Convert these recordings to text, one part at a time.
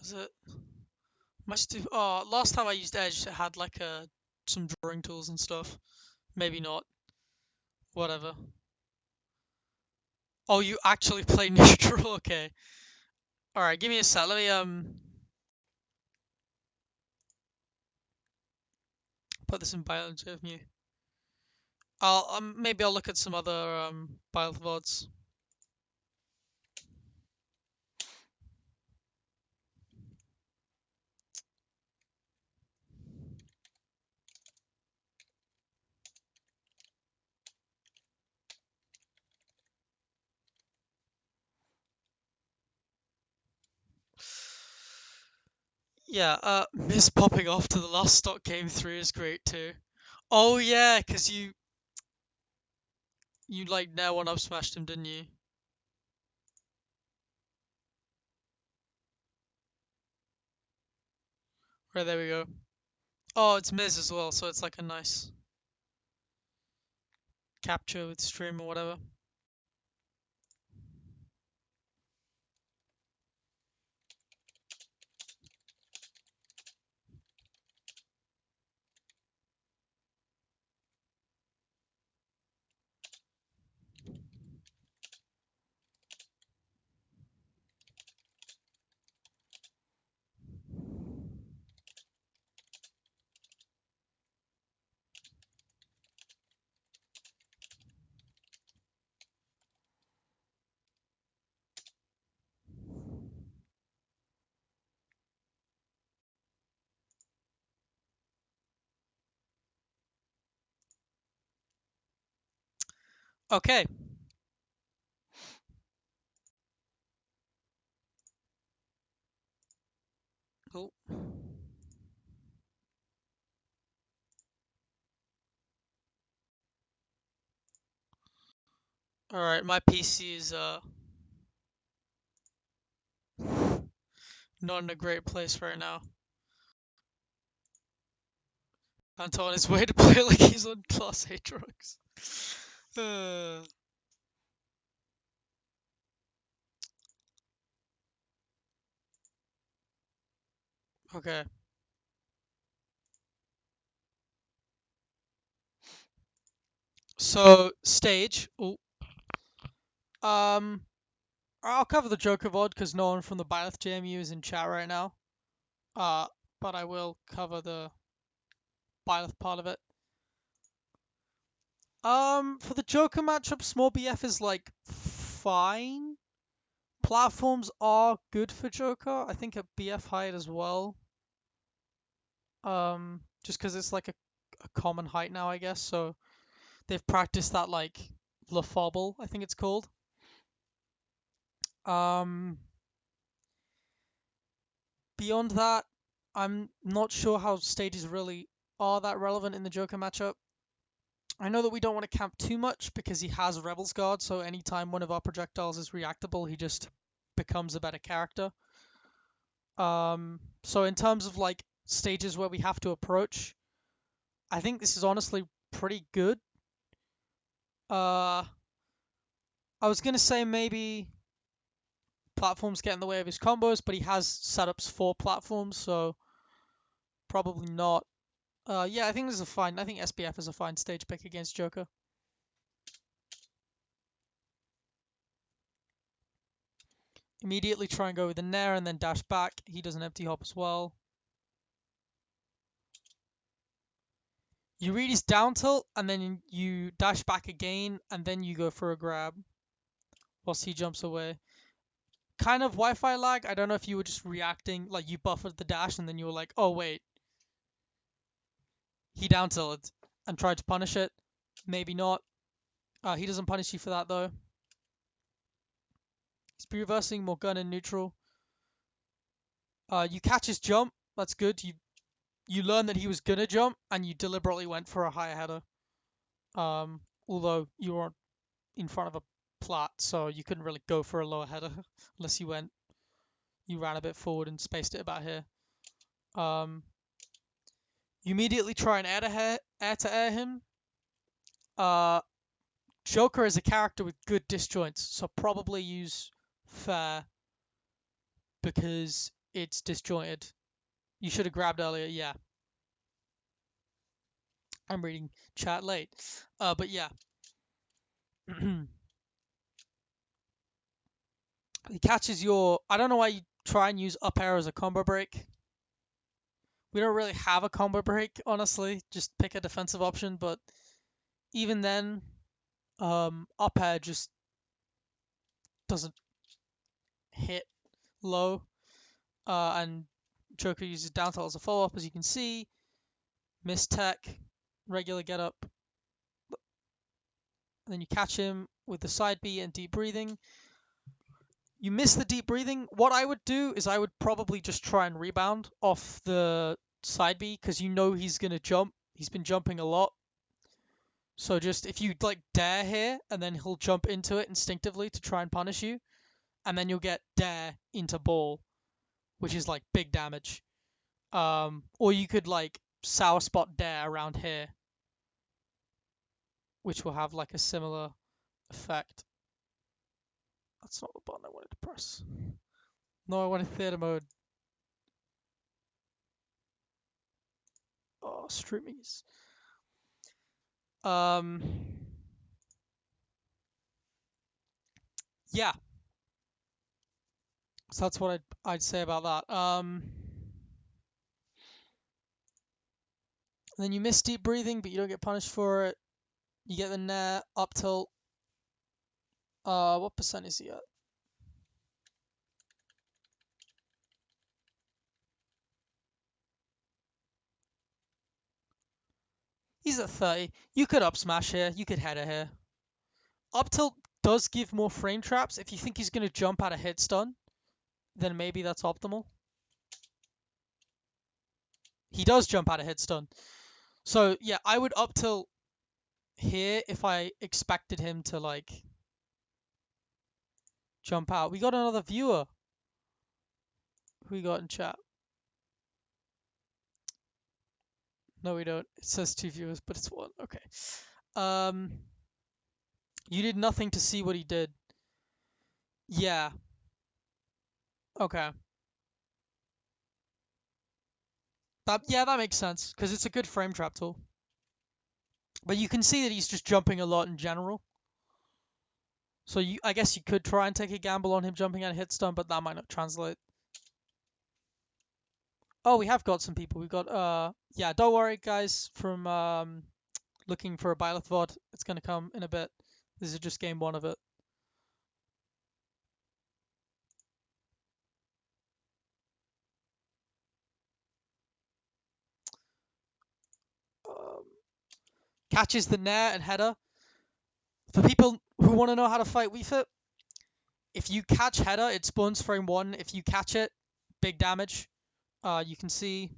Was it? Last time I used Edge, it had like some drawing tools and stuff. Maybe not. Whatever. Oh, you actually play neutral? Okay. All right, give me a sec. Let me put this in biology of you. Maybe I'll look at some other VODs. Yeah, Miss popping off to the last stock game 3 is great too. Oh yeah, 'cause you like now one up smashed him, didn't you? Right, there we go. Oh, it's Miz as well, so it's like a nice capture with stream or whatever. Okay. Cool. All right, my PC is not in a great place right now. Fanta on his way to play like he's on Class A drugs. Uh, okay. So stage. Oh, um, I'll cover the Joker VOD because no one from the Byleth JMU is in chat right now. But I will cover the Byleth part of it. For the Joker matchup, small BF is like fine. Platforms are good for Joker. I think at BF height as well. Just because it's like a common height now, I guess. So they've practiced that like LaFobble, I think it's called. Um, Beyond that, I'm not sure how stages really are that relevant in the Joker matchup. I know that we don't want to camp too much because he has Rebel's Guard, so anytime one of our projectiles is reactable, he just becomes a better character. So in terms of like stages where we have to approach, I think this is honestly pretty good. I was gonna say maybe platforms get in the way of his combos, but he has setups for platforms, so probably not. Yeah, I think this is a fine. I think SBF is a fine stage pick against Joker. Immediately try and go with the Nair and then dash back. He does an empty hop as well. You read his down tilt and then you dash back again and then you go for a grab whilst he jumps away. Kind of Wi-Fi lag. I don't know if you were just reacting, like you buffered the dash and then you were like, oh wait, he down tilted and tried to punish it. Maybe not. He doesn't punish you for that though. He's reversing Morgana in neutral. You catch his jump. That's good. You learn that he was gonna jump and you deliberately went for a higher header. Although you were in front of a plat, so you couldn't really go for a lower header unless you ran a bit forward and spaced it about here. You immediately try and air to air him. Joker is a character with good disjoints, so probably use fair because it's disjointed. You should have grabbed earlier. Yeah, I'm reading chat late. But yeah. He catches your. I don't know why you try and use up air as a combo break. We don't really have a combo break, honestly. Just pick a defensive option, but even then, up air just doesn't hit low. And Joker uses down tilt as a follow up, as you can see. Miss tech, regular get up. And then you catch him with the side B and deep breathing. You miss the deep breathing. What I would do is I would probably just try and rebound off the side B because you know he's going to jump. He's been jumping a lot. So just if you like dare here and then he'll jump into it instinctively to try and punish you. And then you'll get dare into ball, which is like big damage. Or you could like sour spot dare around here, which will have like a similar effect. That's not the button I wanted to press. No, I wanted theater mode. Oh, streamies. Yeah. So that's what I'd say about that. And then you miss deep breathing, but you don't get punished for it. You get the nair, up tilt. What percent is he at? He's at 30. You could up smash here. You could header here. Up tilt does give more frame traps. If you think he's going to jump out of hit stun, then maybe that's optimal. He does jump out of hit stun. So, yeah, I would up tilt here if I expected him to, like, jump out. We got another viewer. Who we got in chat? No, we don't. It says 2 viewers, but it's 1. Okay. You did nothing to see what he did. Yeah. Okay. That makes sense, because it's a good frame trap tool. But you can see that he's just jumping a lot in general. So I guess you could try and take a gamble on him jumping out of hit stun, but that might not translate. Oh, we have got some people. We've got yeah, don't worry guys from looking for a Byleth VOD. It's gonna come in a bit. This is just game 1 of it. Catches the nair and header. For people who want to know how to fight Wii Fit, if you catch header, it spawns frame 1. If you catch it, big damage. You can see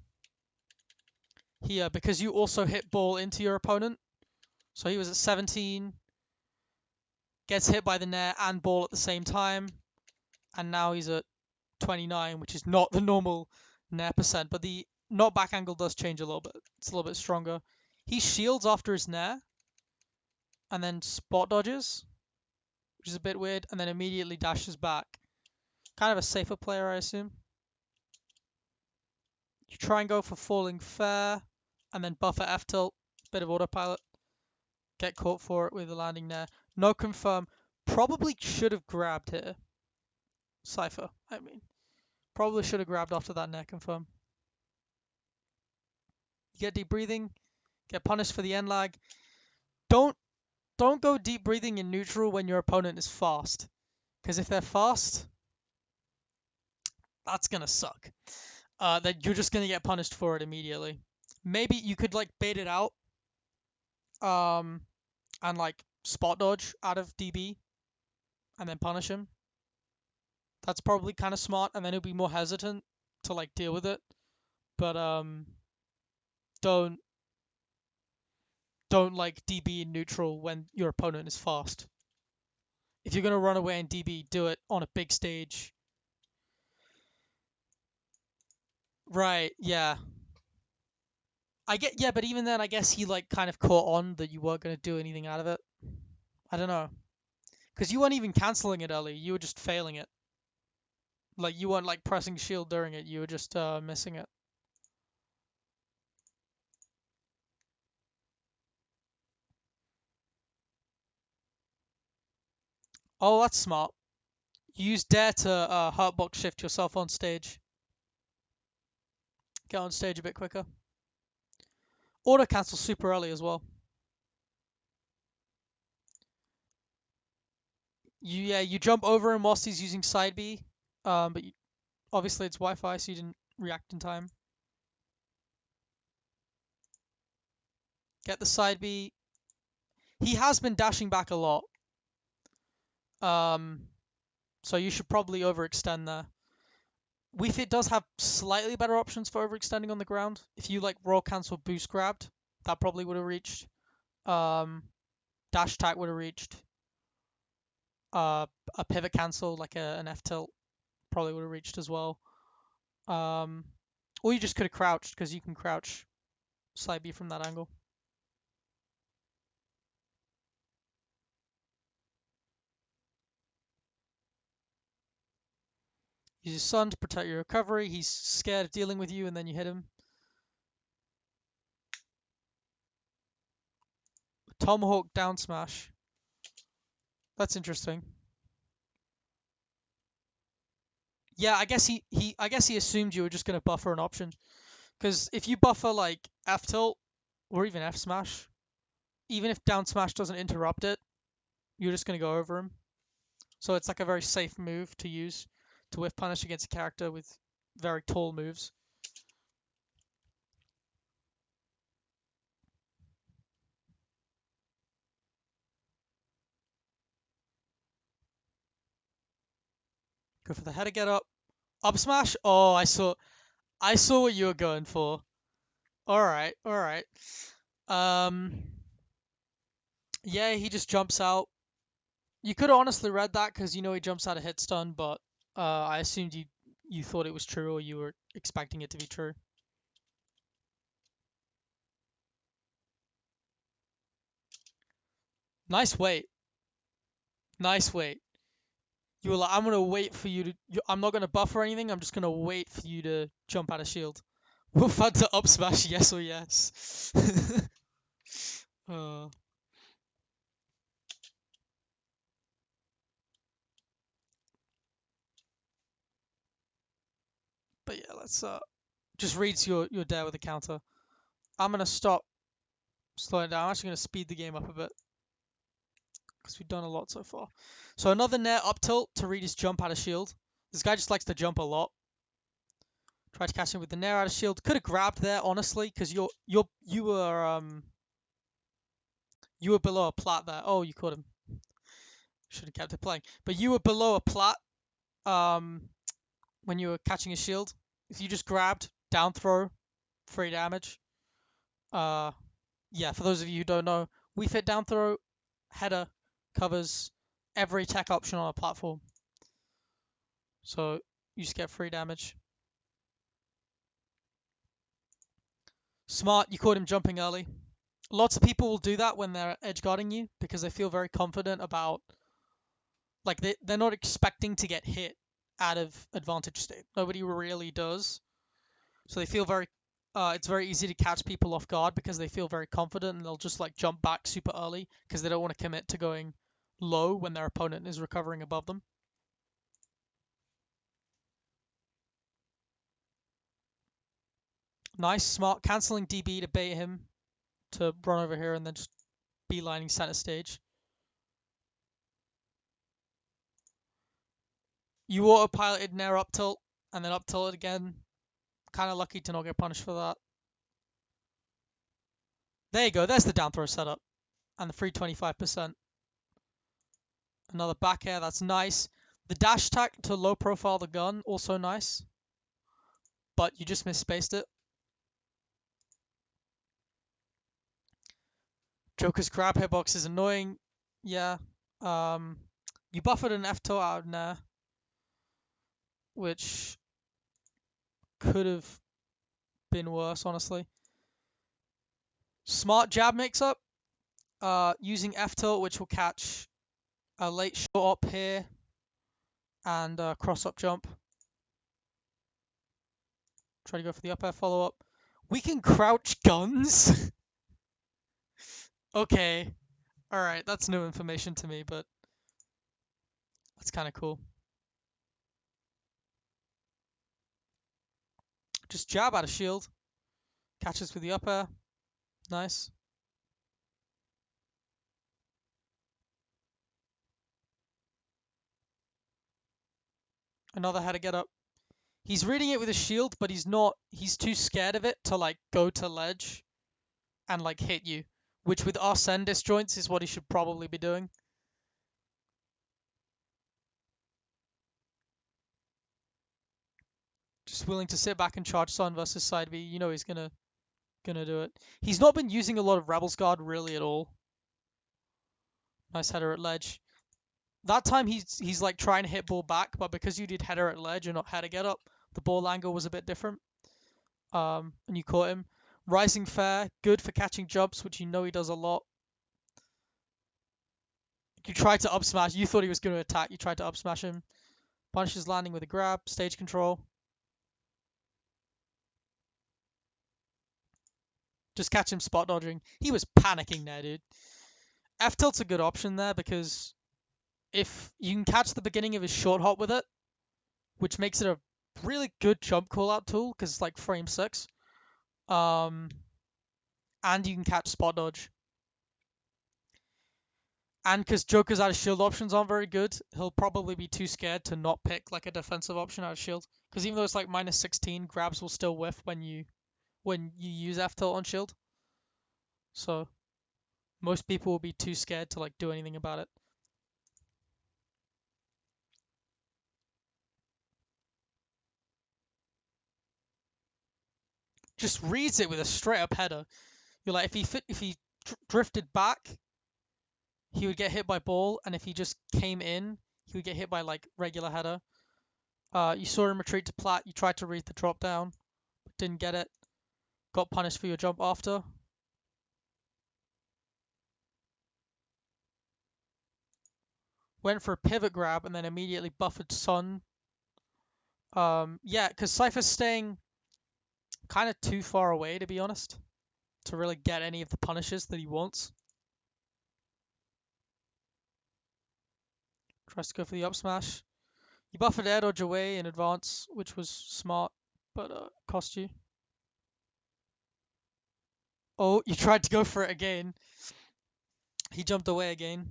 here, because you also hit ball into your opponent. So he was at 17, gets hit by the nair and ball at the same time, and now he's at 29, which is not the normal nair percent, but the knockback angle does change a little bit. It's a little bit stronger. He shields after his nair, and then spot dodges, which is a bit weird, and then immediately dashes back. Kind of a safer player, I assume. You try and go for falling fair, and then buffer F tilt, bit of autopilot. Get caught for it with a landing there. No confirm. Probably should have grabbed here. Cypher, I mean. Probably should have grabbed after that neck confirm. You get deep breathing. Get punished for the end lag. Don't go deep breathing in neutral when your opponent is fast. Because if they're fast, that's going to suck. That you're just going to get punished for it immediately. Maybe you could like bait it out. And like spot dodge out of DB. And then punish him. That's probably kind of smart, and then he'll be more hesitant to like deal with it. But don't like DB in neutral when your opponent is fast. If you're gonna run away in DB, do it on a big stage. Right, yeah. Yeah, but even then I guess he like kind of caught on that you weren't gonna do anything out of it. I don't know. Because you weren't even cancelling it early, you were just failing it. Like, you weren't, like, pressing shield during it. You were just missing it. Oh, that's smart. Use dare to hurtbox shift yourself on stage. Get on stage a bit quicker. Auto cancel super early as well. You jump over him whilst he's using side B. But obviously it's Wi-Fi, so you didn't react in time. Get the side B. He has been dashing back a lot. So you should probably overextend there. Wii Fit does have slightly better options for overextending on the ground. If you like roll cancel boost grabbed, that probably would have reached. Dash attack would have reached. A pivot cancel like an F tilt probably would have reached as well. Or you just could have crouched because you can crouch side B from that angle. Use your sun to protect your recovery. He's scared of dealing with you, and then you hit him. Tomahawk down smash. That's interesting. Yeah, I guess he assumed you were just gonna buffer an option. Because if you buffer like F tilt or even F smash, even if down smash doesn't interrupt it, you're just gonna go over him. So it's like a very safe move to use to whiff punish against a character with very tall moves. Go for the header get up. Up smash? Oh, I saw what you were going for. Alright, alright. Yeah, he just jumps out. You could have honestly read that because you know he jumps out of hit stun, but I assumed you thought it was true or you were expecting it to be true. Nice wait. Nice wait. You were like, I'm gonna wait for you to. I'm not gonna buffer anything. I'm just gonna wait for you to jump out of shield. Will Fanta up smash? Yes or yes? uh, but yeah, let's just reads your dare with a counter. I'm gonna stop slowing down. I'm actually gonna speed the game up a bit because we've done a lot so far. So another nair up tilt to read his jump out of shield. This guy just likes to jump a lot. Tried to catch him with the nair out of shield. Could have grabbed there, honestly, because you were below a plat there. Oh, you caught him. Should have kept it playing. But you were below a plat when you were catching his shield. If you just grabbed, down throw, free damage. Yeah, for those of you who don't know, Wii Fit down throw, header, covers every tech option on a platform. So you just get free damage. Smart, you caught him jumping early. Lots of people will do that when they're edge guarding you because they feel very confident about, like, they're not expecting to get hit out of advantage state. Nobody really does. So they feel it's very easy to catch people off guard because they feel very confident and they'll just like jump back super early because they don't want to commit to going low when their opponent is recovering above them. Nice, smart, canceling DB to bait him to run over here and then just beelining center stage. You autopiloted nair up tilt and then up tilt again. Kind of lucky to not get punished for that. There you go. There's the down throw setup and the free 25%. Another back air. That's nice. The dash attack to low profile the gun, also nice. But you just misspaced it. Joker's grab hitbox is annoying. Yeah. You buffered an F tilt out of nair, which could have been worse, honestly. Smart jab mix up. Using F tilt, which will catch a late short up here and cross up jump. Try to go for the up air follow up. We can crouch guns? Okay. Alright, that's new information to me, but that's kind of cool. Just jab out of shield. Catches with the up air. Nice. Another header get up. He's reading it with a shield, but he's too scared of it to like go to ledge and like hit you, which with us and disjoints is what he should probably be doing. Just willing to sit back and charge Sun versus side B. You know he's gonna do it. He's not been using a lot of Rebels Guard really at all. Nice header at ledge. That time he's like trying to hit ball back, but because you did header at ledge and not header get up, the ball angle was a bit different. And you caught him. Rising fair, good for catching jumps, which you know he does a lot. You tried to up smash. You thought he was going to attack. You tried to up smash him. Punishes landing with a grab. Stage control. Just catch him spot dodging. He was panicking there, dude. F tilt's a good option there because if you can catch the beginning of his short hop with it, which makes it a really good jump call out tool because it's like frame 6. And you can catch spot dodge. And because Joker's out of shield options aren't very good, he'll probably be too scared to not pick like a defensive option out of shield. Because even though it's like minus 16, grabs will still whiff when you use F tilt on shield. So most people will be too scared to like do anything about it. Just reads it with a straight up header. You're like if he drifted back, he would get hit by ball, and if he just came in, he would get hit by like regular header. You saw him retreat to plat. You tried to read the drop down, but didn't get it. Got punished for your jump after. Went for a pivot grab and then immediately buffered Sun. Yeah, because Cypher's staying kind of too far away, to be honest, to really get any of the punishes that he wants. Tries to go for the up smash. You buffered air dodge away in advance, which was smart, but cost you. Oh, you tried to go for it again. He jumped away again.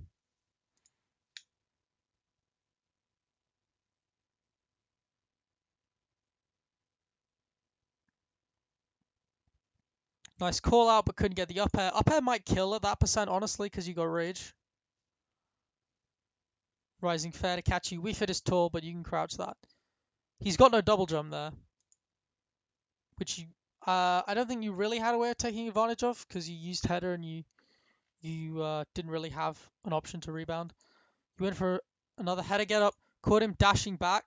Nice call out, but couldn't get the up air. Up air might kill at that percent, honestly, because you got rage. Rising fair to catch you. Wii Fit is tall, but you can crouch that. He's got no double jump there, which I don't think you really had a way of taking advantage of because you used header and you didn't really have an option to rebound. You went for another header get up, caught him dashing back.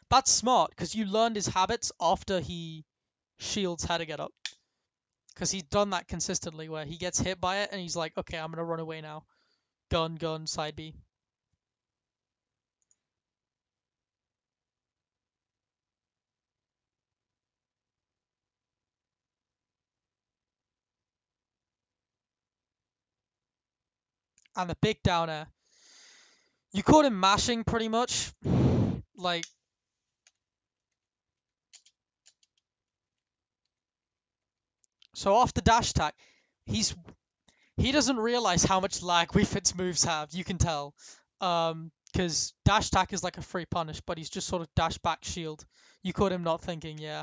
That's smart because you learned his habits after he shields header get up. Because he's done that consistently where he gets hit by it and he's like, okay, I'm going to run away now. Gun, side B. And the big down air. You caught him mashing pretty much. Like, so off the dash attack, he doesn't realize how much lag Wii Fit's moves have. You can tell. Because dash attack is like a free punish, but he's just sort of dash back shield. You caught him not thinking, yeah.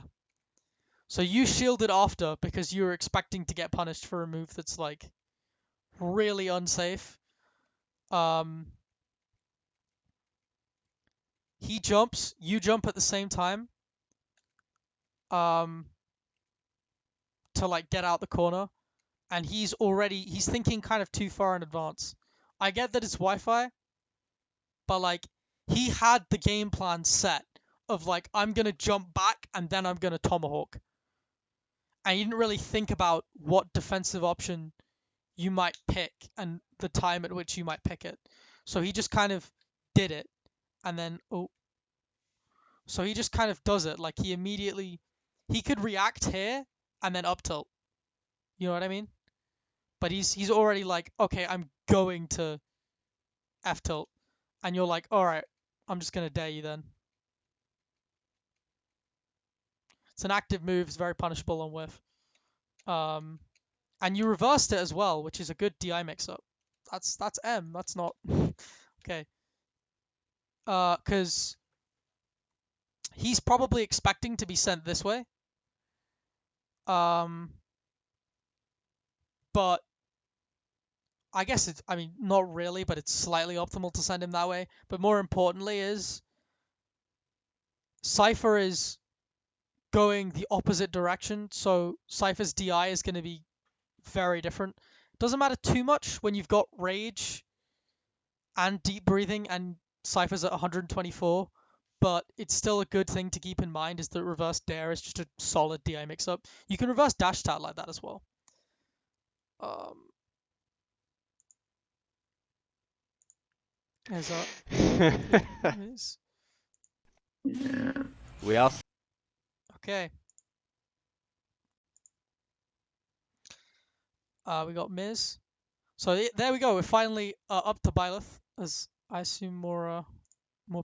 So you shielded after because you were expecting to get punished for a move that's like really unsafe. He jumps, you jump at the same time. To like get out the corner, and he's thinking kind of too far in advance. I get that it's Wi-Fi, but like he had the game plan set of like I'm gonna jump back and then I'm gonna tomahawk, and you didn't really think about what defensive option you might pick and the time at which you might pick it. So he just kind of did it, and then so he just kind of does it. Like he immediately he could react here and then up tilt. You know what I mean? But he's already like, okay, I'm going to F tilt, and you're like, all right, I'm just gonna dare you then. It's an active move. It's very punishable on whiff. And you reversed it as well, which is a good DI mix-up. That's M. That's not okay. Because he's probably expecting to be sent this way. But I guess it's, I mean, not really, but it's slightly optimal to send him that way. But more importantly is Cypher is going the opposite direction, so Cypher's DI is going to be very different. Doesn't matter too much when you've got Rage and Deep Breathing and Cypher's at 124, but it's still a good thing to keep in mind is that reverse Dare is just a solid DI mix-up. You can reverse Dash Tat like that as well. There's Yeah. We also. okay. We got Miz. So there we go. We're finally up to Byleth, as I assume more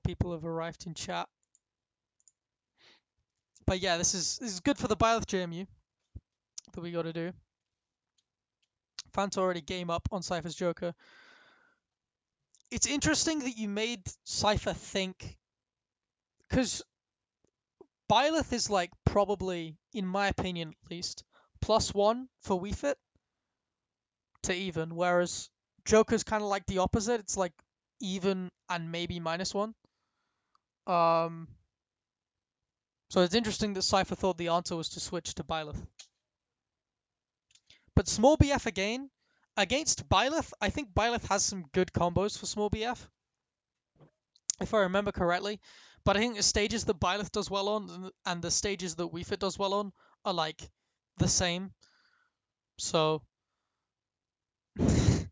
people have arrived in chat. But yeah, this is good for the Byleth JMU that we got to do. Fanta already game up on Cypher's Joker. It's interesting that you made Cypher think, because Byleth is like probably, in my opinion at least, +1 for Wii Fit to even, whereas Joker's kind of like the opposite. It's like even and maybe -1. So it's interesting that Cypher thought the answer was to switch to Byleth. But small BF again, against Byleth, I think Byleth has some good combos for small BF, if I remember correctly. But I think the stages that Byleth does well on and the stages that Wii Fit does well on are like the same. So do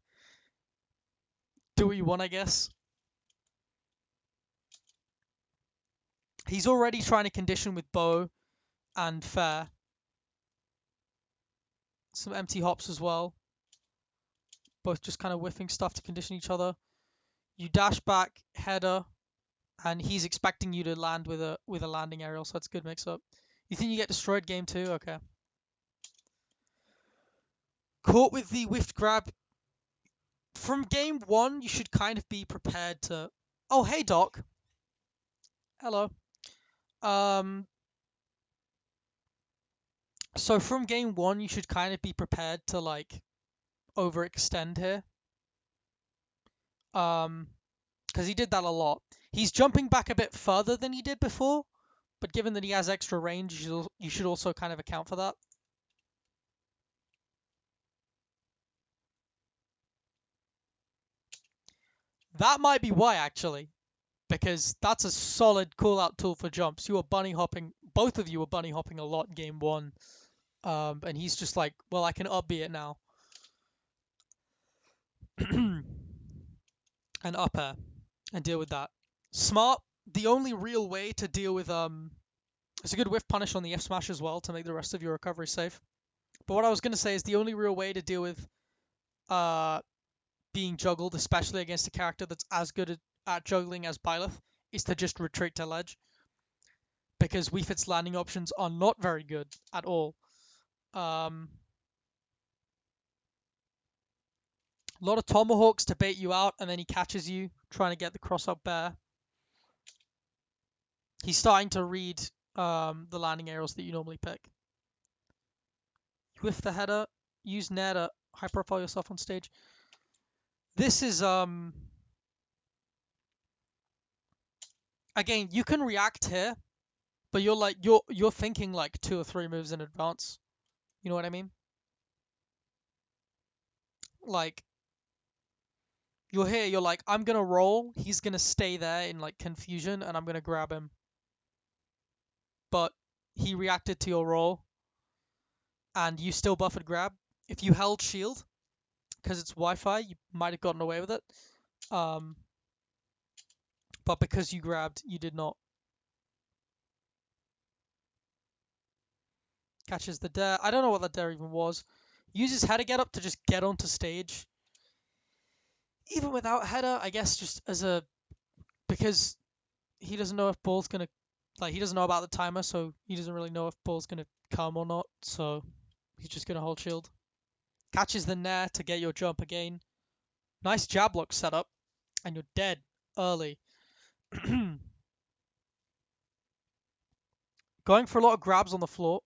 what you want, I guess. He's already trying to condition with Bow and Fair. Some empty hops as well. Both just kind of whiffing stuff to condition each other. You dash back, header, and he's expecting you to land with a landing aerial, so that's a good mix up. You think you get destroyed game 2? Okay. Caught with the whiffed grab. From game 1, you should kind of be prepared to... Oh, hey, Doc. Hello. So from game 1, you should kind of be prepared to, like, overextend here. Because he did that a lot. He's jumping back a bit further than he did before, but given that he has extra range, you should also kind of account for that. That might be why, actually, because that's a solid call-out tool for jumps. You were bunny hopping, both of you were bunny hopping a lot in game 1, and he's just like, well, I can up B it now. And up air, and deal with that. Smart, the only real way to deal with, it's a good whiff punish on the F smash as well to make the rest of your recovery safe. But what I was going to say is the only real way to deal with being juggled, especially against a character that's as good at juggling as Byleth, is to just retreat to ledge. Because Wii Fit's landing options are not very good at all. A lot of tomahawks to bait you out, and then he catches you trying to get the cross-up bear. He's starting to read the landing arrows that you normally pick. With the header, use Nair to high-profile yourself on stage. This is again, you can react here, but you're thinking like 2 or 3 moves in advance. You know what I mean? Like you're here, you're like, I'm gonna roll, he's gonna stay there in like confusion, and I'm gonna grab him. But he reacted to your roll, and you still buffered grab. If you held shield, because it's Wi-Fi, you might have gotten away with it. But because you grabbed, you did not. Catches the dare. I don't know what that dare even was. Uses header get up to just get onto stage. Even without header, I guess just as a because he doesn't know if ball's gonna he doesn't know about the timer, so he doesn't really know if ball's gonna come or not. So he's just gonna hold shield. Catches the nair to get your jump again. Nice jab lock setup, and you're dead early. Going for a lot of grabs on the floor.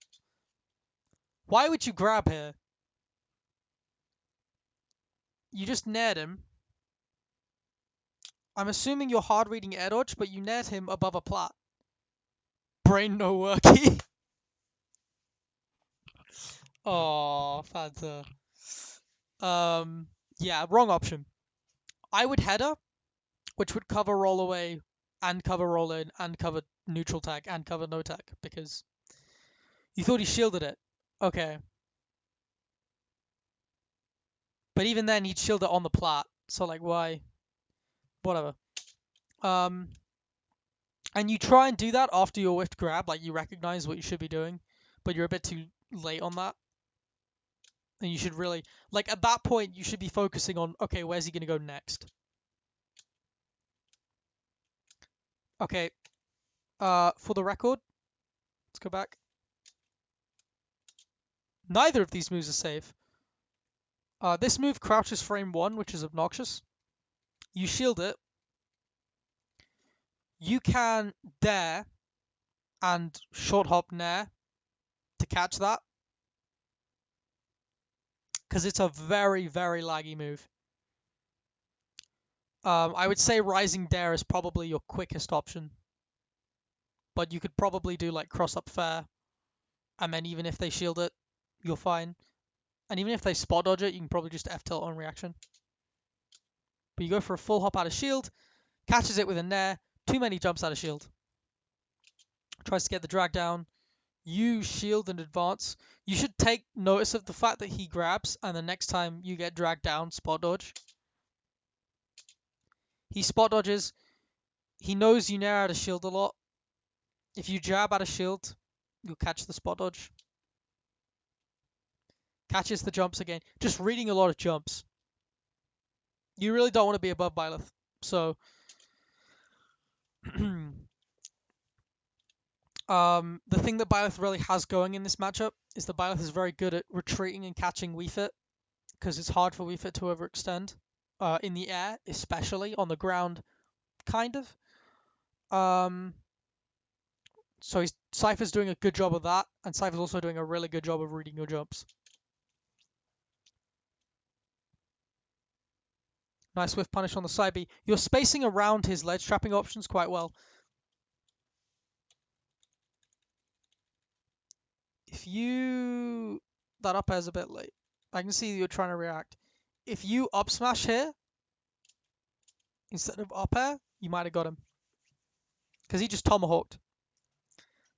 Why would you grab here? You just nared him. I'm assuming you're hard reading air dodge, but you nared him above a plat. Brain no worky. Oh, Fanta. Yeah, wrong option. I would header, which would cover roll away, and cover roll in, and cover neutral tag, and cover no tag, because you thought he shielded it. Okay. But even then, he'd shield it on the plat, so like, why? Whatever. Um, and you try and do that after your whiffed grab, like you recognize what you should be doing, but you're a bit too late on that. And you should really, like at that point, you should be focusing on, okay, where's he going to go next? Okay, for the record, let's go back. Neither of these moves are safe. This move crouches frame 1, which is obnoxious. You shield it. You can dare and short hop nair to catch that, because it's a very, very laggy move. I would say rising dare is probably your quickest option, but you could probably do like cross up fair, and then even if they shield it, you're fine. And even if they spot dodge it, you can probably just F tilt on reaction. But you go for a full hop out of shield, catches it with a nair, too many jumps out of shield. Tries to get the drag down. You shield and advance. You should take notice of the fact that he grabs, and the next time you get dragged down, spot dodge. He spot dodges. He knows you nair out of shield a lot. If you jab out of shield, you'll catch the spot dodge. Catches the jumps again. Just reading a lot of jumps. You really don't want to be above Byleth. So, the thing that Byleth really has going in this matchup is that Byleth is very good at retreating and catching Wii Fit, because it's hard for Wii Fit to overextend. In the air, especially. On the ground, kind of. So Cypher's doing a good job of that, and Cypher's also doing a really good job of reading your jumps. Nice whiff punish on the side B. You're spacing around his ledge trapping options quite well. If you... That up air's a bit late. I can see you're trying to react. If you up smash here, instead of up air, you might have got him. Because he just tomahawked.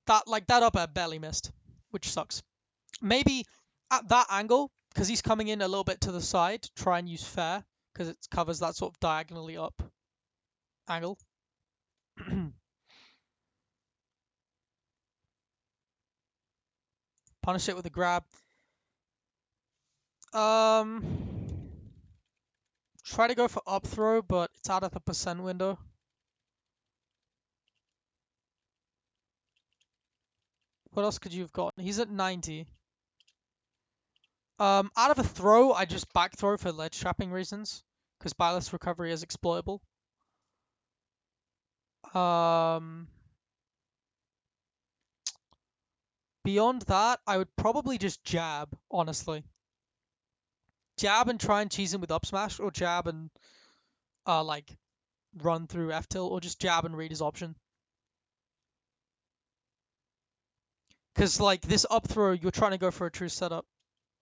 That up air barely missed, which sucks. Maybe at that angle, because he's coming in a little bit to the side, try and use fair, because it covers that sort of diagonally up angle. Punish it with a grab. Try to go for up throw, but it's out of the percent window. What else could you have gotten? He's at 90. Out of a throw, I just back throw for ledge trapping reasons, because Byleth's recovery is exploitable. Beyond that, I would probably just jab, honestly. Jab and try and cheese him with up smash, or jab and like run through F tilt, or just jab and read his option. Because like this up throw, you're trying to go for a true setup,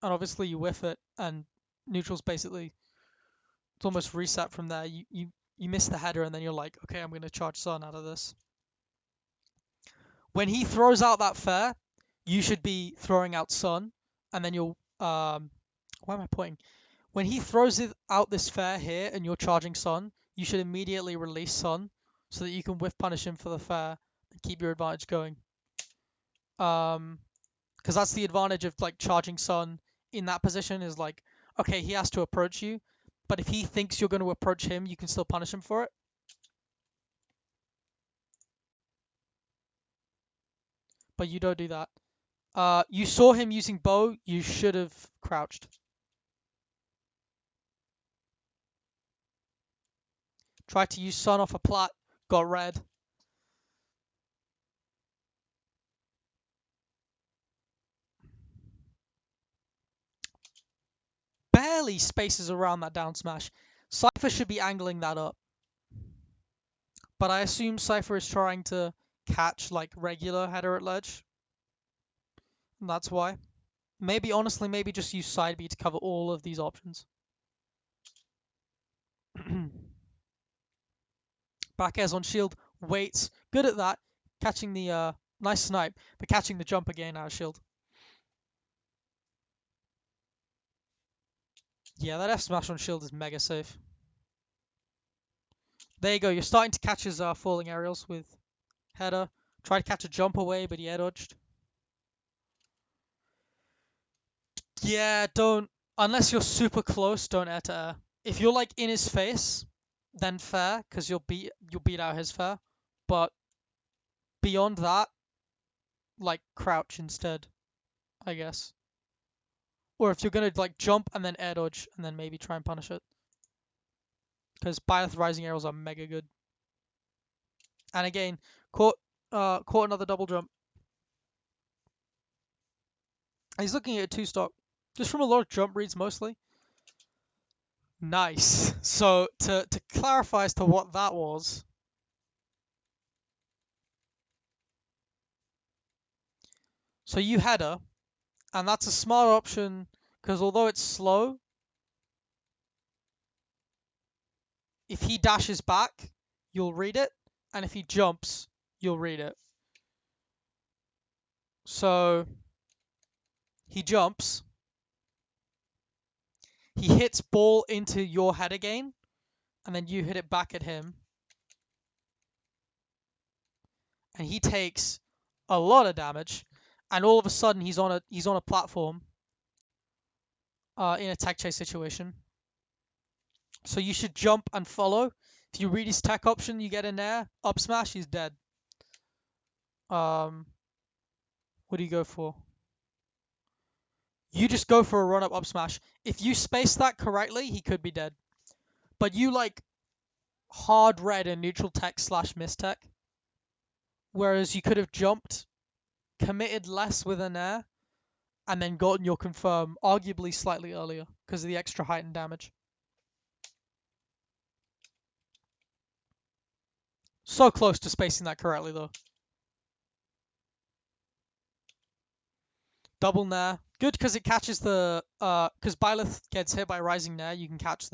and obviously you whiff it, and neutral's basically it's almost reset from there. You miss the header, and then you're like, okay, I'm gonna charge Sun out of this. When he throws out that fair, you should be throwing out Sun, and then you'll why am I pointing? When he throws it out this fair here, and you're charging Sun, you should immediately release Sun, so that you can whiff punish him for the fair and keep your advantage going. Because because that's the advantage of like charging Sun in that position is like, okay, he has to approach you, but if he thinks you're going to approach him, you can still punish him for it. But you don't do that. You saw him using bow. You should have crouched. Tried to use Sun off a plat. Got red. Barely spaces around that down smash. Cypher should be angling that up. But I assume Cypher is trying to catch like regular header at ledge. And that's why. Maybe, honestly, maybe just use side B to cover all of these options. Back airs on shield. Waits. Good at that. Catching the, nice snipe, but catching the jump again out of shield. Yeah, that F smash on shield is mega safe. There you go. You're starting to catch his falling aerials with header. Try to catch a jump away, but he air dodged. Yeah, don't. Unless you're super close, don't air to air. If you're like in his face, then fair, because you'll beat out his fair. But beyond that, like crouch instead, I guess. Or if you're gonna like jump and then air dodge and then maybe try and punish it. Because Byleth rising arrows are mega good. And again, caught another double jump. He's looking at a 2 stock. Just from a lot of jump reads mostly. Nice. So to clarify as to what that was. So you header, and that's a smart option because although it's slow, if he dashes back, you'll read it, and if he jumps, you'll read it. So he jumps, he hits ball into your head again, and then you hit it back at him, and he takes a lot of damage, and all of a sudden he's on a platform in a tech chase situation. So you should jump and follow. If you read his tech option, you get in there, up smash, he's dead. What do you go for? You just go for a run up smash. If you space that correctly, he could be dead. But you like hard red and neutral tech / miss tech. Whereas you could have jumped, committed less with an air, and then gotten your confirm arguably slightly earlier because of the extra height and damage. So close to spacing that correctly though. Double nair. Good because it catches the because Byleth gets hit by rising nair, you can catch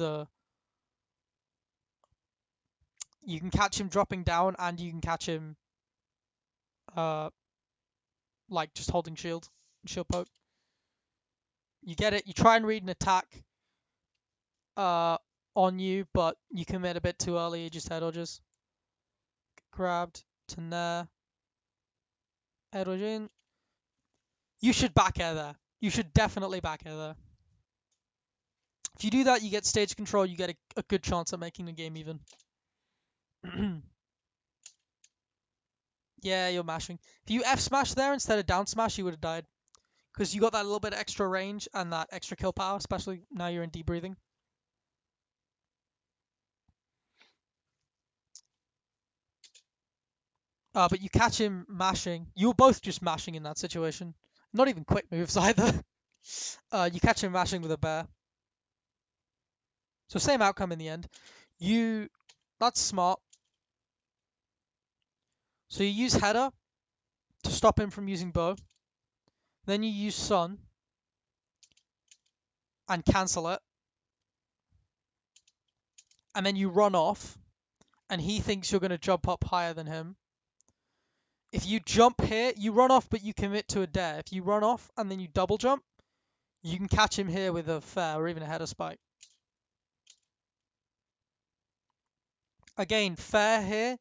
him dropping down and you can catch him like just holding shield poke. You get it, you try and read an attack on you, but you commit a bit too early, you just head dodges. Grabbed to nair. Head dodge in. You should back air there. You should definitely back air there. If you do that, you get stage control, you get a good chance at making the game even. Yeah, you're mashing. If you F smash there instead of down smash, you would have died. Because you got that little bit of extra range and that extra kill power, especially now you're in deep breathing. But you catch him mashing. You were both just mashing in that situation. Not even quick moves either. You catch him mashing with a bear. So same outcome in the end. That's smart. So you use header to stop him from using bow. Then you use sun and cancel it. And then you run off. And he thinks you're going to jump up higher than him. If you jump here, you run off, but you commit to a dare. If you run off and then you double jump, you can catch him here with a fair or even a header spike. Again, fair here,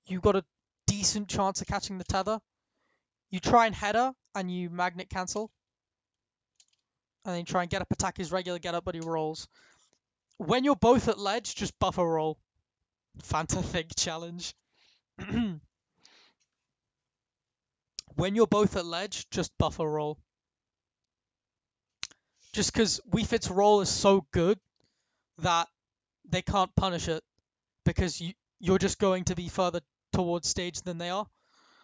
you've got a decent chance of catching the tether. You try and header, and you magnet cancel, and then you try and get up attack his regular get up, but he rolls. When you're both at ledge, just buffer roll. Fanta Fig challenge. When you're both at ledge, just buffer roll. Just because Wii Fit's roll is so good that they can't punish it because you're just going to be further towards stage than they are.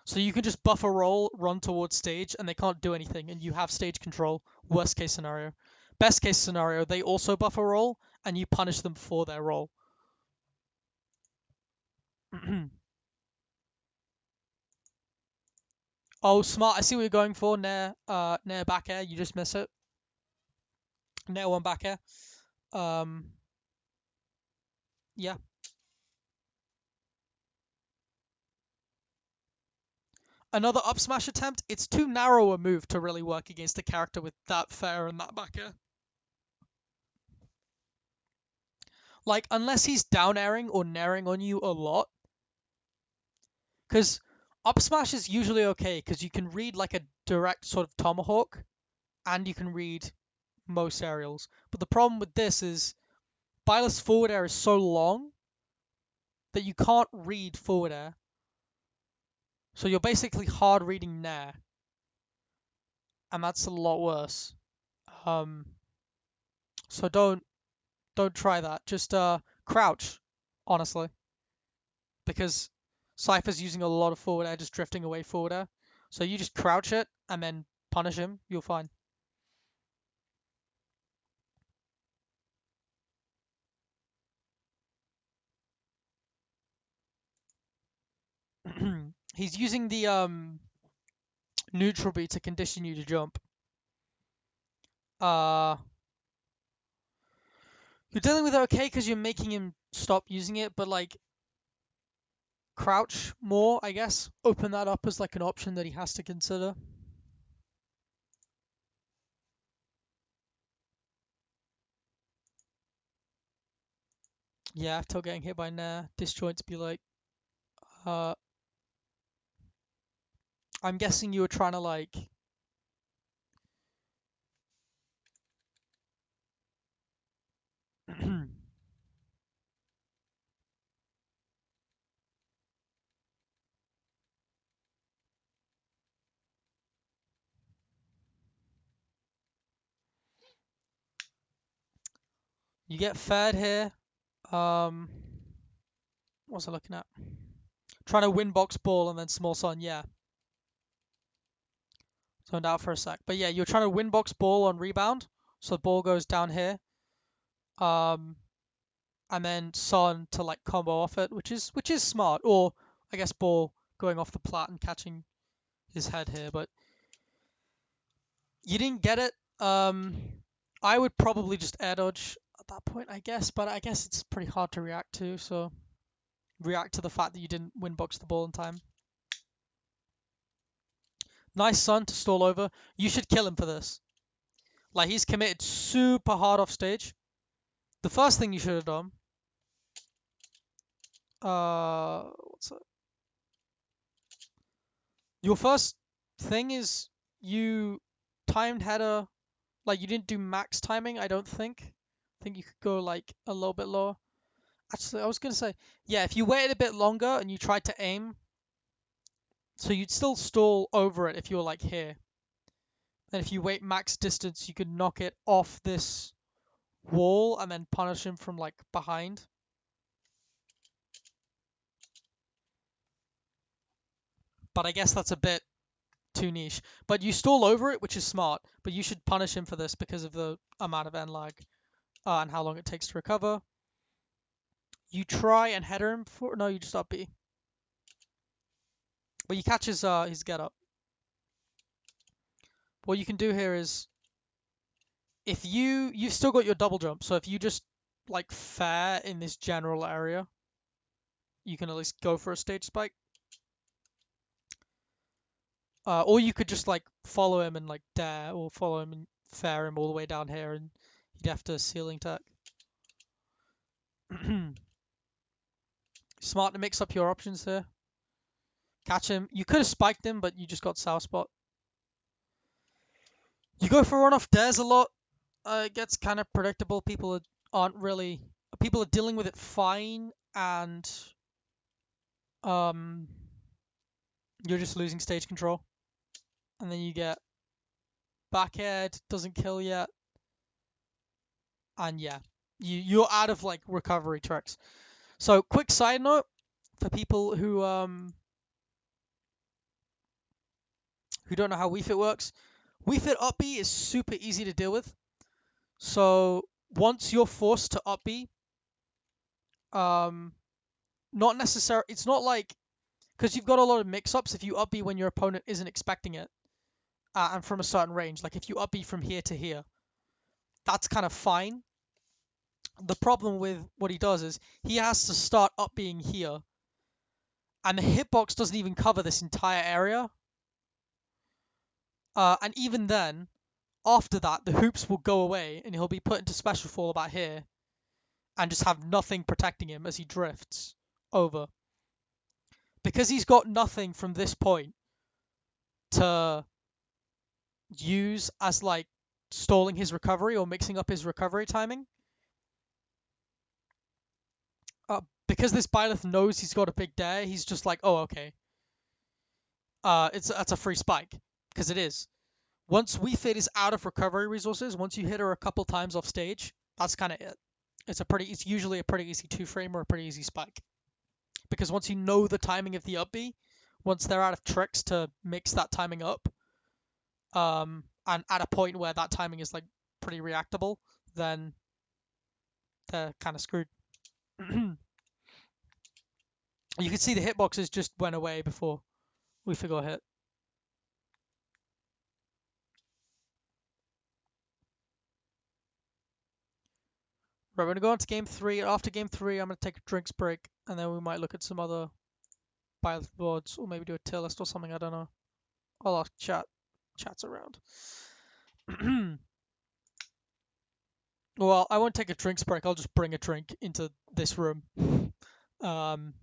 So you can just buffer roll, run towards stage, and they can't do anything, and you have stage control. Worst case scenario. Best case scenario, they also buffer roll, and you punish them for their roll. Oh, smart. I see what you're going for. Nair back air. You just miss it. Nair one back air. Yeah. Another up smash attempt. It's too narrow a move to really work against a character with that fair and that back air. Like, unless he's down airing or nairing on you a lot. Because up smash is usually okay, because you can read like a direct sort of tomahawk, and you can read most aerials. But the problem with this is Byleth's forward air is so long that you can't read forward air. So you're basically hard reading nair, and that's a lot worse. Um, so don't try that. Just crouch, honestly, because Cypher's using a lot of forward air, just drifting away forward air. So you just crouch it and then punish him. You'll fine. He's using the neutral beat to condition you to jump. Uh, you're dealing with it okay because you're making him stop using it, but like crouch more, I guess. Open that up as like an option that he has to consider. Yeah, till getting hit by Nair, disjoints be like, uh, I'm guessing you were trying to like, you get fed here. Um, what was I looking at? Trying to win box ball and then small sun, yeah. Zoned out for a sec. But yeah, you're trying to win box ball on rebound, so the ball goes down here. Um, and then Son to like combo off it, which is smart. Or I guess ball going off the plat and catching his head here, but you didn't get it. I would probably just air dodge at that point, I guess, but I guess it's pretty hard to react to, so react to the fact that you didn't win box the ball in time. Nice Son to stall over. You should kill him for this. Like, he's committed super hard off stage. The first thing you should have done, what's it? Your first thing is you timed header, like you didn't do max timing, I don't think. I think you could go like a little bit lower. Actually, I was gonna say, yeah, if you waited a bit longer and you tried to aim, so you'd still stall over it if you were like here. And if you wait max distance, you could knock it off this wall and then punish him from like behind. But I guess that's a bit too niche. But you stall over it, which is smart. But you should punish him for this because of the amount of end lag and how long it takes to recover. You try and header him before. No, you just up B. But you catch his get up. What you can do here is if you've still got your double jump, so if you just like fair in this general area, you can at least go for a stage spike. Or you could just like follow him and like dare, or follow him and fair him all the way down here, and he'd have to ceiling tech. Smart to mix up your options here. Catch him. You could have spiked him, but you just got south spot. You go for run-off dares a lot. It gets kind of predictable. People are dealing with it fine, and um, you're just losing stage control. And then you get back air, doesn't kill yet, and yeah, you're out of like recovery tricks. So quick side note for people who don't know how Wii Fit works. Wii Fit up B is super easy to deal with. So once you're forced to up B, um, not necessary. It's not like because you've got a lot of mix-ups if you up B when your opponent isn't expecting it, and from a certain range. Like if you up B from here to here, that's kind of fine. The problem with what he does is he has to start up being here, and the hitbox doesn't even cover this entire area. And even then, after that, the hoops will go away, and he'll be put into special fall about here, and just have nothing protecting him as he drifts over. Because he's got nothing from this point to use as like stalling his recovery or mixing up his recovery timing. Because this Byleth knows he's got a big dare, he's just like, oh, okay. That's a free spike, because it is. Once Wii Fit is out of recovery resources, once you hit her a couple times off stage, that's kind of it. It's usually a pretty easy 2-frame or a pretty easy spike. Because once you know the timing of the up B, once they're out of tricks to mix that timing up, and at a point where that timing is like pretty reactable, then they're kind of screwed. You can see the hitboxes just went away before we got hit. Right, we're gonna go on to game 3. After game 3, I'm gonna take a drinks break, and then we might look at some other pilot boards, or maybe do a tier list or something. I don't know. I'll ask chat. Chat's around. Well, I won't take a drinks break. I'll just bring a drink into this room. Um,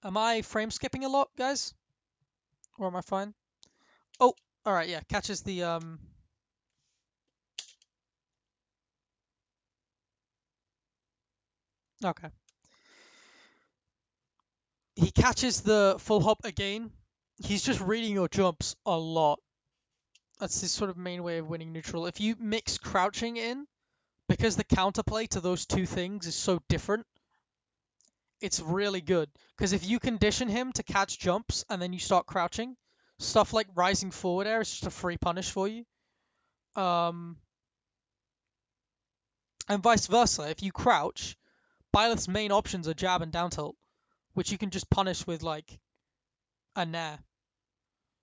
am I frame skipping a lot, guys? Or am I fine? Oh, all right. Yeah, catches the Okay. He catches the full hop again. He's just reading your jumps a lot. That's his sort of main way of winning neutral. If you mix crouching in, because the counterplay to those two things is so different, it's really good. Because if you condition him to catch jumps and then you start crouching, stuff like rising forward air is just a free punish for you. Um, and vice versa. If you crouch, Byleth's main options are jab and down tilt, which you can just punish with like a nair.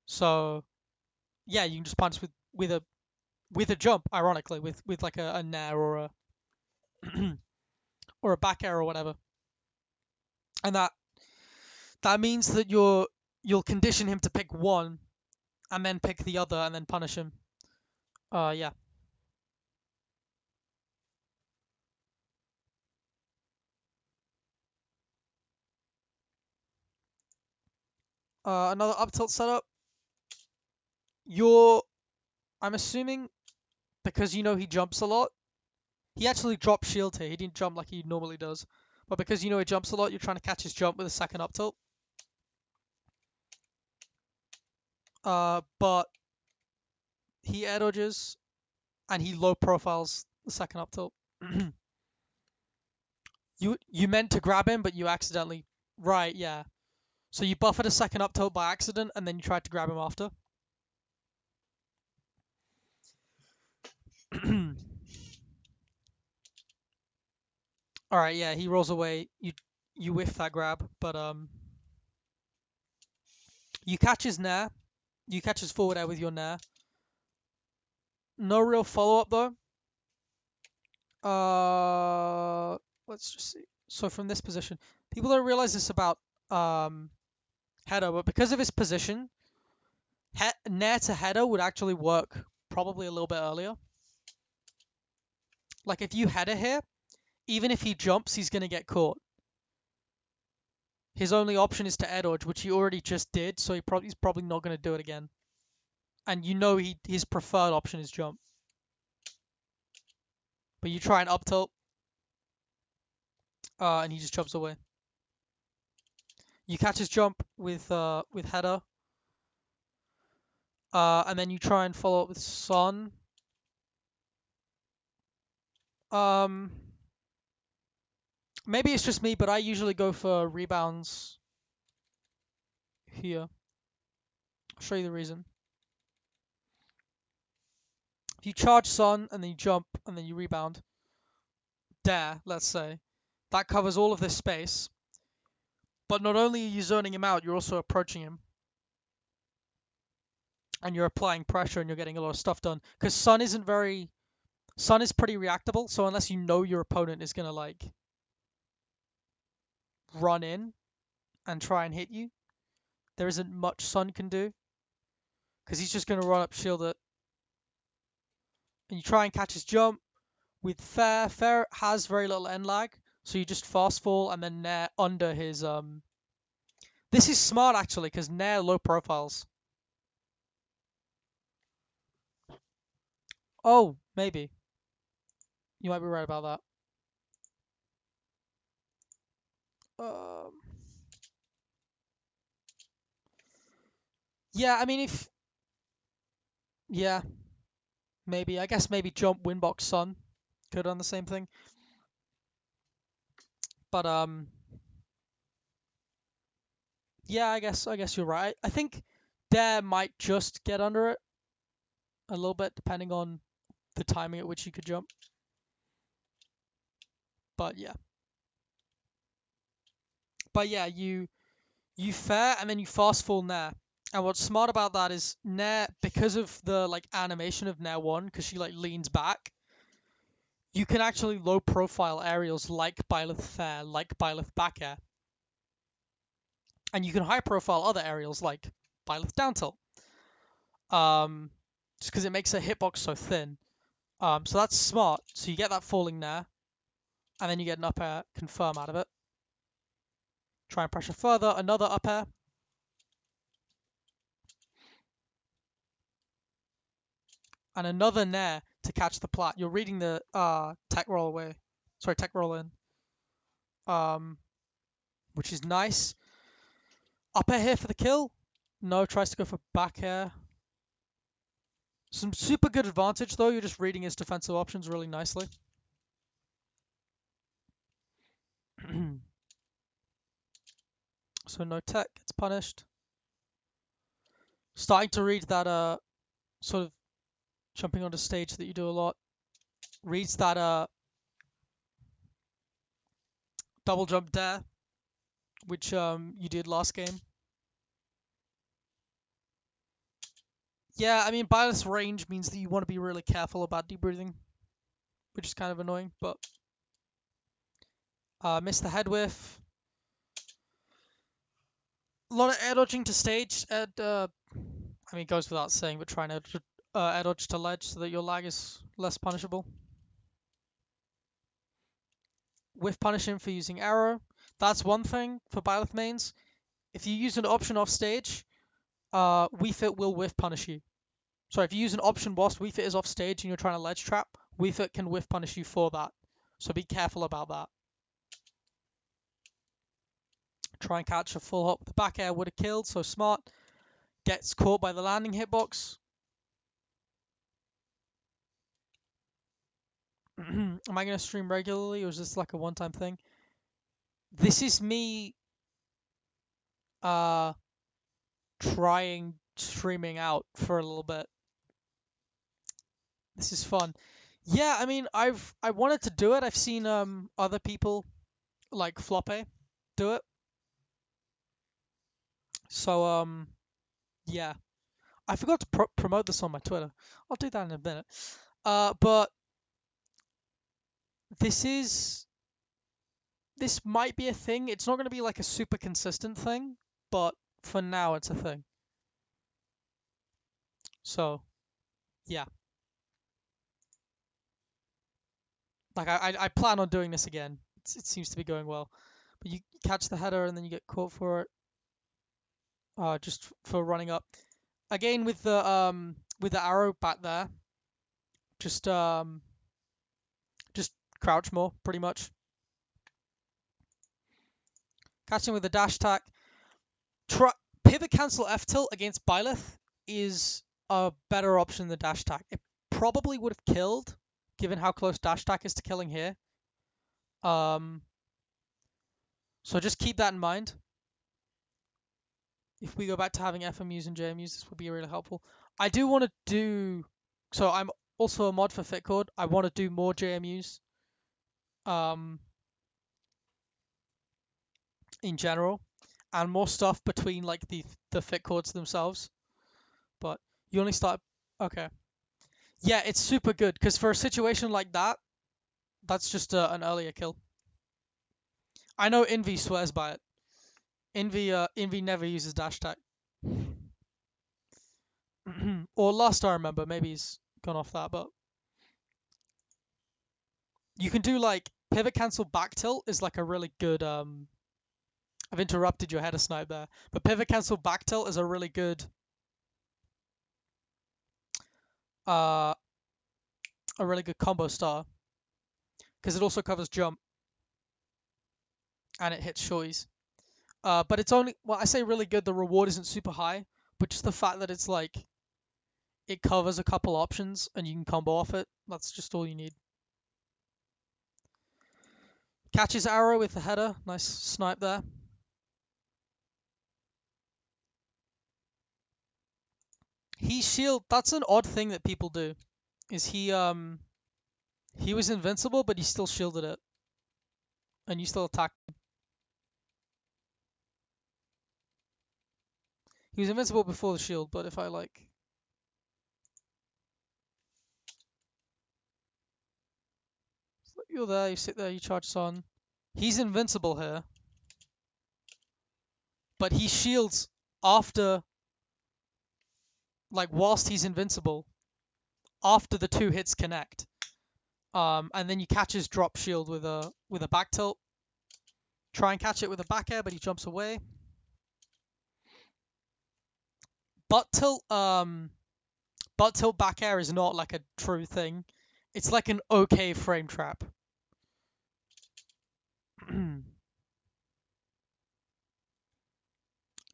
So yeah, you can just punch with a jump, ironically, with like a nair or a or a back air or whatever. And that means that you'll condition him to pick one and then pick the other and then punish him. Yeah. Another up tilt setup. I'm assuming because you know he jumps a lot. He actually dropped shield here. He didn't jump like he normally does. But because you know he jumps a lot, you're trying to catch his jump with a second up tilt. But he air dodges and he low profiles the second up tilt. You meant to grab him, but you accidentally. Right, yeah. So you buffered a second up tilt by accident, and then you tried to grab him after. All right, yeah, he rolls away. You whiff that grab, but you catch his nair. You catch his forward air with your nair. No real follow up though. Let's just see. So from this position, people don't realize this about header, but because of his position, nair to header would actually work probably a little bit earlier. Like if you header here, even if he jumps, he's gonna get caught. his only option is to air dodge, which he already just did, so he's probably not going to do it again. And you know his preferred option is jump. But you try and up tilt, and he just jumps away. You catch his jump with header, and then you try and follow up with Son. Um, Maybe it's just me, but I usually go for rebounds here. I'll show you the reason. If you charge Son and then you jump and then you rebound, dare, let's say, that covers all of this space. But not only are you zoning him out, you're also approaching him. And you're applying pressure and you're getting a lot of stuff done. Because Sun is pretty reactable, so unless you know your opponent is gonna like run in and try and hit you, there isn't much Sun can do. Because he's just gonna run up, shield it. And you try and catch his jump with Fair. Fair has very little end lag, so you just fast fall and then Nair under his This is smart actually, because Nair low profiles. Oh, maybe. You might be right about that. Yeah, I mean if yeah, maybe. I guess maybe jump Windbox Sun could on the same thing. But yeah, I guess you're right. I think Dare might just get under it a little bit depending on the timing at which you could jump. But yeah. But yeah, you fair and then you fast fall Nair. And what's smart about that is Nair, because of the like animation of Nair 1, because she like leans back, you can actually low profile aerials like Byleth Fair, like Byleth back air. And you can high profile other aerials like Byleth down tilt. Just because it makes a hitbox so thin. So that's smart. So you get that falling Nair, and then you get an up air confirm out of it. Try and pressure further, another up air. And another Nair to catch the plat. You're reading the tech roll away. Sorry, tech roll in. Which is nice. Up air here for the kill. No, tries to go for back air. Some super good advantage though. You're just reading his defensive options really nicely. So no tech gets punished. Starting to read that sort of jumping onto stage that you do a lot. Reads that double jump dare, which you did last game. Yeah, I mean Byleth's range means that you want to be really careful about debreathing, which is kind of annoying, but missed the head whiff. A lot of air dodging to stage at I mean it goes without saying, but trying to air dodge to ledge so that your lag is less punishable. Whiff punish him for using arrow. That's one thing for Byleth mains. If you use an option off stage, Wii Fit will whiff punish you. Sorry, if you use an option whilst Wii Fit is off stage and you're trying to ledge trap, Wii Fit can whiff punish you for that. So be careful about that. Try and catch a full hop with the back air would have killed, so smart. Gets caught by the landing hitbox. Am I going to stream regularly or is this like a one-time thing? This is me trying streaming out for a little bit. This is fun. Yeah, I mean, I wanted to do it. I've seen other people like Floppe do it. So yeah, I forgot to promote this on my Twitter. I'll do that in a minute. But this might be a thing. It's not going to be like a super consistent thing, but for now it's a thing. So yeah, like I plan on doing this again. It seems to be going well. but you catch the header and then you get caught for it, just for running up. Again with the arrow back there, just just crouch more pretty much. Catching with the dash attack. Try pivot cancel F tilt against Byleth is a better option than dash attack. It probably would have killed, given how close dash attack is to killing here. Um, so just keep that in mind. If we go back to having FMUs and JMUs, this would be really helpful. I do want to do. So I'm also a mod for Fitcord. I want to do more JMUs. Um, in general, and more stuff between like the Fitcords themselves. But you only start. Okay. Yeah, it's super good because for a situation like that, that's just an earlier kill. I know Envy swears by it. Envy never uses dash attack. Or last I remember, maybe he's gone off that, but you can do like pivot cancel back tilt is like a really good I've interrupted your header snipe there. But pivot cancel back tilt is a really good uh combo star because it also covers jump and it hits shorties. But it's only, well, I say really good, the reward isn't super high, but just the fact that it's like it covers a couple options and you can combo off it, that's just all you need. Catches arrow with the header, nice snipe there. He shield, that's an odd thing that people do. Is he was invincible but he still shielded it. And you still attacked him. He was invincible before the shield, but if I like you're there, you sit there, you charge Sun. He's invincible here. But he shields after, like whilst he's invincible, after the two hits connect. And then you catch his drop shield with a back tilt. Try and catch it with a back air, but he jumps away. Butt tilt, back air is not like a true thing. It's like an okay frame trap.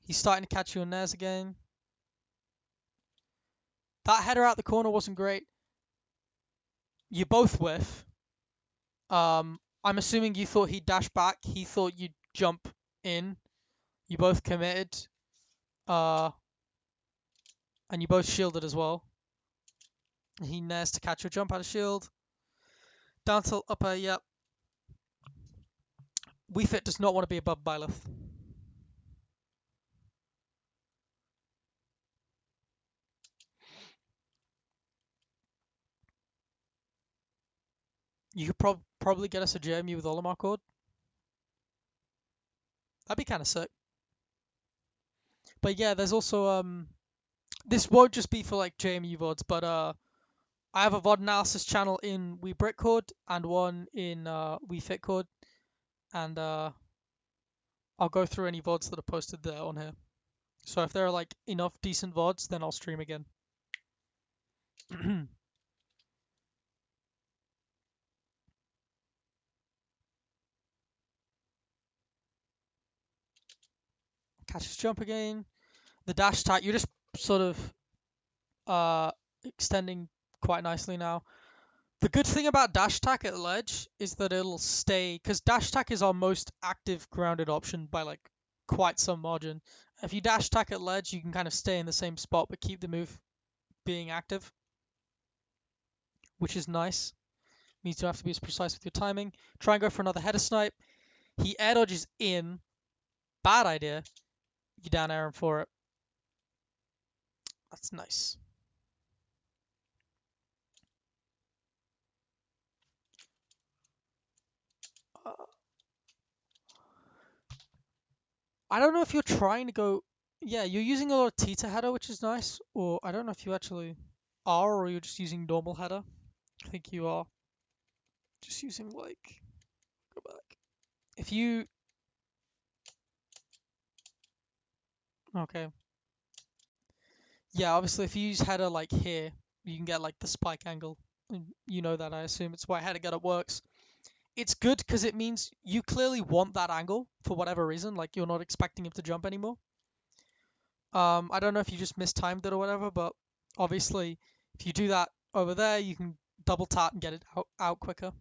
He's starting to catch you on Nares again. That header out the corner wasn't great. You both whiff. I'm assuming you thought he'd dash back. He thought you'd jump in. You both committed. And you both shielded as well. He nares to catch your jump out of shield. Down tilt, up air, yep. Wii Fit does not want to be above Byleth. You could probably get us a JMU with Olimar Cord. That'd be kind of sick. But yeah, there's also this won't just be for like JMU VODs, but I have a VOD analysis channel in Wii Brickcord and one in Wii Fitcord, and I'll go through any VODs that are posted there on here. So if there are like enough decent VODs, then I'll stream again. Catch his jump again. The dash attack, you're just sort of extending quite nicely now. The good thing about dash attack at ledge is that it'll stay, because dash attack is our most active grounded option by like quite some margin. If you dash attack at ledge, you can kind of stay in the same spot but keep the move being active, which is nice. Means you don't have to be as precise with your timing. Try and go for another header snipe. He air dodges in. Bad idea. You down air him for it. That's nice. I don't know if you're trying to go. Yeah, you're using a lot of Tita header, which is nice. Or I don't know if you actually are, or you're just using normal header. I think you are. Just using like. Go back. If you Okay. Yeah, obviously if you use header like here, you can get like the spike angle. And you know that, I assume. It's why header getup works. It's good because it means you clearly want that angle for whatever reason. Like you're not expecting him to jump anymore. I don't know if you just mistimed it or whatever, but obviously if you do that over there, you can double tap and get it out quicker.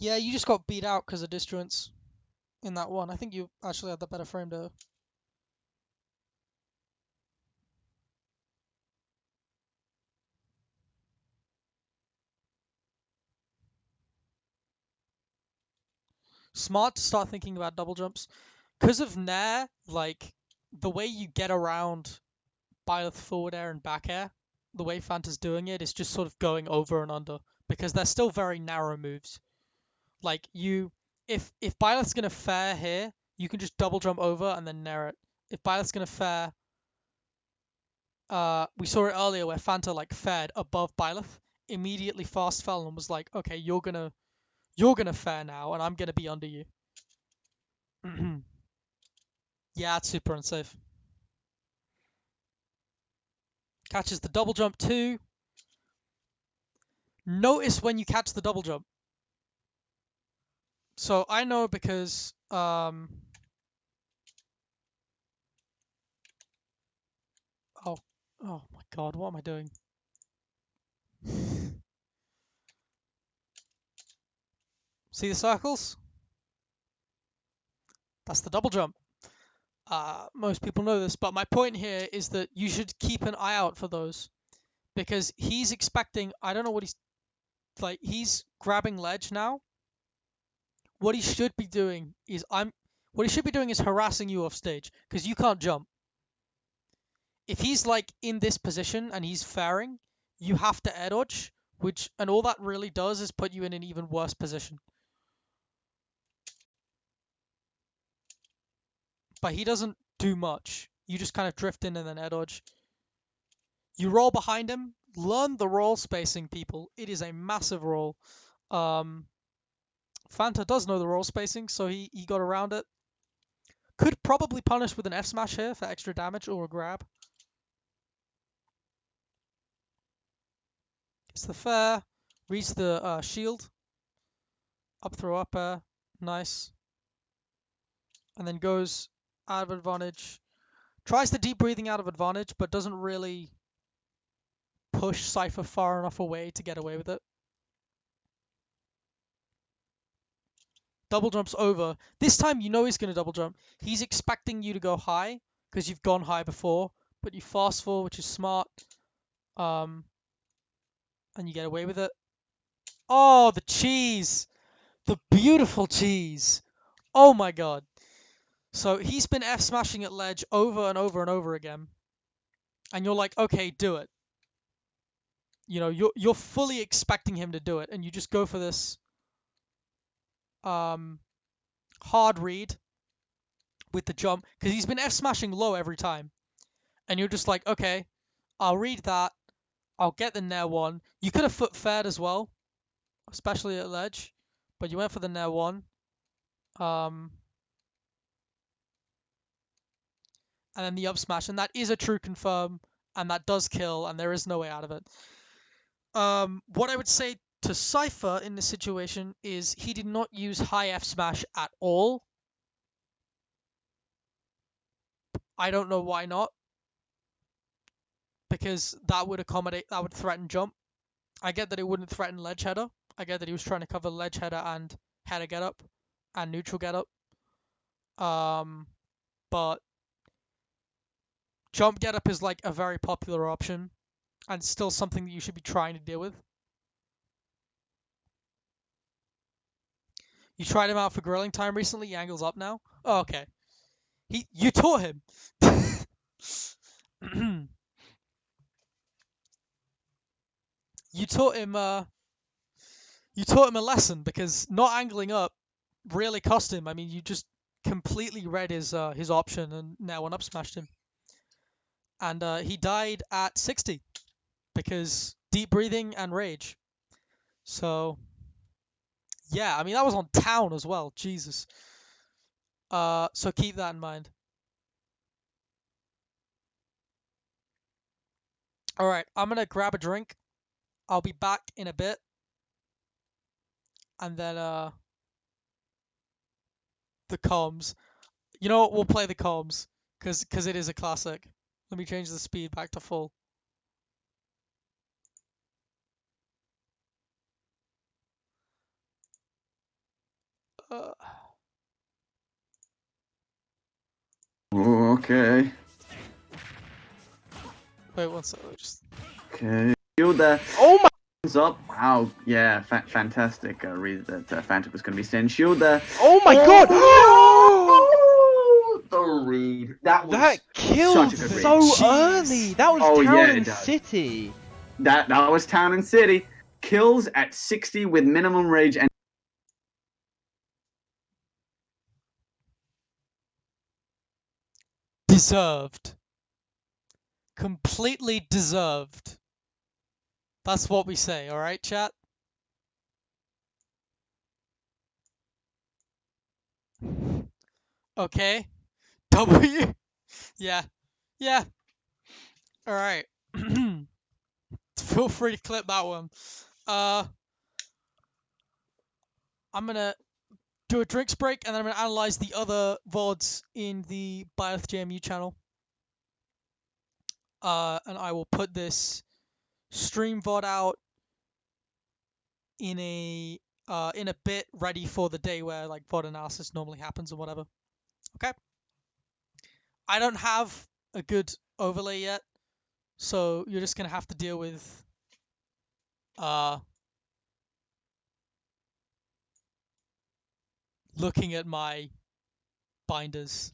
Yeah, you just got beat out because of disjoints in that one. I think you actually had the better frame though. Smart to start thinking about double jumps. Because of Nair, like, the way you get around Byleth forward air and back air, the way Fanta's doing it is just sort of going over and under. Because they're still very narrow moves. Like, if Byleth's gonna fair here, you can just double jump over and then Nair it. If Byleth's gonna fair, we saw it earlier where Fanta, like, fared above Byleth, immediately fast fell and was like, okay, you're gonna fair now, and I'm gonna be under you. Yeah, it's super unsafe. Catches the double jump too. Notice when you catch the double jump. So I know because oh oh my god, what am I doing? See the circles? That's the double jump. Most people know this, but my point here is that you should keep an eye out for those because he's expecting. I don't know what he's like. He's grabbing ledge now. What he should be doing is What he should be doing is harassing you off stage because you can't jump. If he's like in this position and he's fairing, you have to air dodge, and all that really does is put you in an even worse position. But he doesn't do much. You just kind of drift in and then air dodge. You roll behind him. Learn the roll spacing, people. It is a massive roll. Um, Fanta does know the roll spacing, so he got around it. Could probably punish with an F smash here for extra damage or a grab. It's the fair. Reads the shield. Up throw up air. Nice. And then goes out of advantage. Tries the deep breathing out of advantage, but doesn't really push Cypher far enough away to get away with it. Double jumps over. This time you know he's going to double jump. He's expecting you to go high because you've gone high before, but you fast fall, which is smart. And you get away with it. Oh, the cheese! The beautiful cheese! Oh my god. So he's been F smashing at ledge over and over and over again. And you're like, okay, do it. You know, you're fully expecting him to do it, and you just go for this hard read with the jump because he's been F smashing low every time, and you're just like, okay, I'll read that. I'll get the nair one. You could have foot fared as well, especially at ledge, but you went for the nair one. And then the up smash, and that is a true confirm, and that does kill, and there is no way out of it. What I would say to Cypher in this situation is he did not use high F smash at all. I don't know why not, because that would threaten jump. I get that it wouldn't threaten ledge header. I get that he was trying to cover ledge header and header get up and neutral get up. But jump get up is like a very popular option and still something that you should be trying to deal with. You tried him out for grilling time recently. He angles up now. Oh, okay. You taught him. you taught him. You taught him a lesson because not angling up really cost him. I mean, you just completely read his option and now one up smashed him, and he died at 60 because deep breathing and rage. So yeah, I mean that was on town as well. Jesus. So keep that in mind. All right, I'm gonna grab a drink. I'll be back in a bit, and then the comms. You know what? We'll play the comms because it is a classic. Let me change the speed back to full. Uh, Okay. wait one second. Just Okay. Shield there. Oh my! Hands up. Wow. Yeah. Fantastic. Read that Fanta was going to be staying shield there. Oh my god! Oh, no! The read. That was That such kills a good read. so Jeez. early. That was Oh, town yeah, it and does. city. That was town and city. Kills at 60 with minimum rage and deserved. Completely deserved. That's what we say. All right, chat. Okay. W. Yeah. Yeah. All right. Feel free to clip that one. Uh, I'm gonna do a drinks break, and then I'm gonna analyze the other VODs in the Bioth JMU channel. And I will put this stream VOD out in a bit, ready for the day where like VOD analysis normally happens or whatever. Okay. I don't have a good overlay yet, so you're just gonna have to deal with uh looking at my binders.